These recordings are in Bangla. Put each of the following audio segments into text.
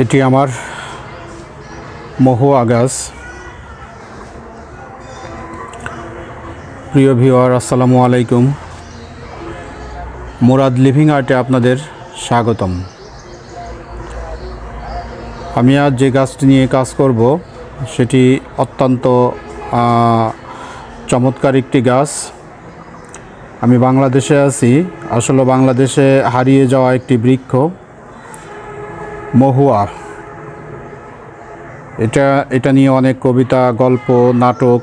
এটি আমার মহুয়া গাছ। প্রিয় ভিউয়ার, আসসালামু আলাইকুম। মুরাদ লিভিং আর্টে আপনাদের স্বাগতম। আমি আজ যে গাছটি নিয়ে কাজ করব সেটি অত্যন্ত চমৎকার একটি গাছ। আমি বাংলাদেশে আছি, আসলে বাংলাদেশে হারিয়ে যাওয়া একটি বৃক্ষ মহুয়া। এটা নিয়ে অনেক কবিতা, গল্প, নাটক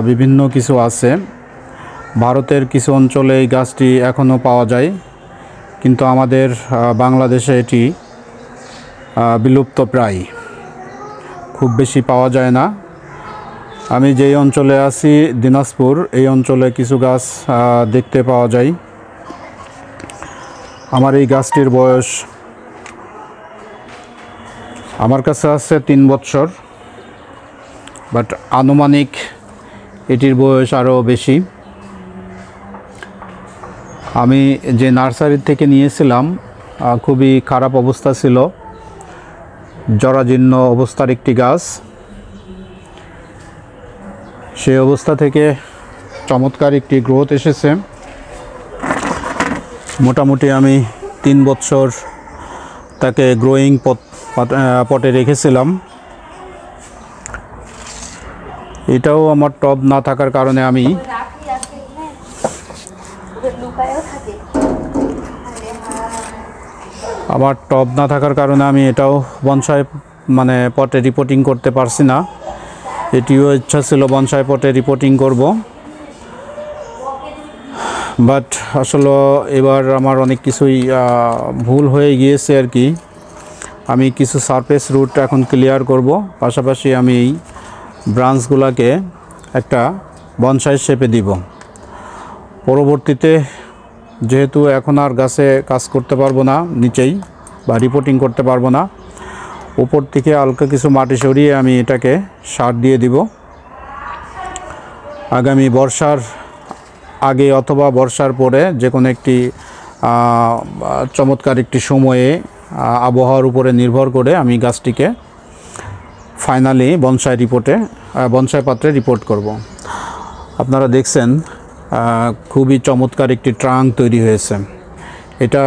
বিভিন্ন কিছু আছে। ভারতের কিছু অঞ্চলে এই গাছটি এখনও পাওয়া যায়, কিন্তু আমাদের বাংলাদেশে এটি বিলুপ্ত প্রায়, খুব বেশি পাওয়া যায় না। আমি যেই অঞ্চলে আছি দিনাজপুর, এই অঞ্চলে কিছু গাছ দেখতে পাওয়া যায়। আমার এই গাছটির বয়স আমার কাছে আছে 3 বছর, বাট আনুমানিক এটির বয়স আরও বেশি। আমি যে নার্সারি থেকে নিয়েছিলাম খুবই খারাপ অবস্থা ছিল, জরাজীর্ণ অবস্থার একটি গাছ। সেই অবস্থা থেকে চমৎকার একটি গ্রোথ এসেছে। মোটামুটি আমি 3 বছর তাকে গ্রোয়িং পটে রেখেছিলাম। এটাও আমার টব না থাকার কারণে আমি এটাও বনসাই পটে রিপোর্টিং করতে পারছি না। এটিও ইচ্ছা ছিল বনসাই পটে রিপোর্টিং করব, বাট আসলে এবার আমার অনেক কিছুই ভুল হয়ে গিয়েছে আর কি। আমি কিছু সারফেস রুট এখন ক্লিয়ার করব, পাশাপাশি আমি এই ব্রাঞ্চগুলোকে একটা বনসাই শেপে দিব। পরবর্তীতে যেহেতু এখন আর গাছে কাজ করতে পারবো না, নিচেই বা রিপোর্টিং করতে পারবো না, উপর থেকে হালকা কিছু মাটি সরিয়ে আমি এটাকে সার দিয়ে দিব। আগামী বর্ষার আগে অথবা বর্ষার পরে যে কোনো একটি চমৎকার একটি সময়ে আবহাওয়ার উপরে নির্ভর করে আমি গাছটিকে ফাইনালি বনসাই পাত্রে রিপোর্ট করব। আপনারা দেখছেন খুবই চমৎকার একটি ট্রাঙ্ক তৈরি হয়েছে। এটা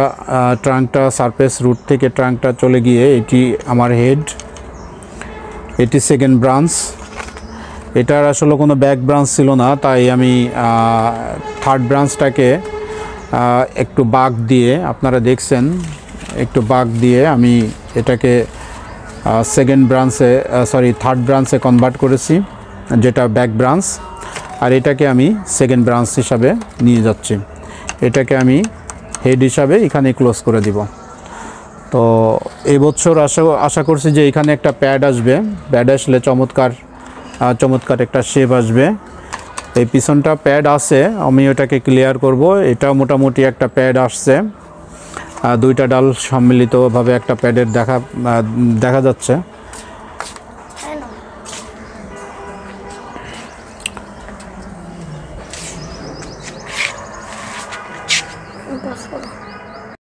ট্রাঙ্কটা সারফেস রুট থেকে ট্রাঙ্কটা চলে গিয়ে এটি আমার হেড, এটি সেকেন্ড ব্রাঞ্চ। এটার আসলে কোনো ব্যাক ব্রাঞ্চ ছিল না, তাই আমি থার্ড ব্রাঞ্চটাকে একটু বাঁক দিয়ে, আপনারা দেখছেন একটু বাঁক দিয়ে আমি এটাকে থার্ড ব্রাঞ্চে কনভার্ট করেছি, যেটা ব্যাক ব্রাঞ্চ। আর এটাকে আমি সেকেন্ড ব্রাঞ্চ হিসাবে নিয়ে যাচ্ছি। এটাকে আমি হেড হিসাবে এখানে ক্লোজ করে দিব। তো এই বছর আশা করছি যে এখানে একটা প্যাড আসবে। প্যাড আসলে চমৎকার একটা শেপ আসবে। এই পিছনটা প্যাড আছে, আমি ওটাকে ক্লিয়ার করব। এটা মোটামুটি একটা প্যাড আসছে, 2টা ডাল সম্মিলিতভাবে একটা প্যাডের দেখা যাচ্ছে।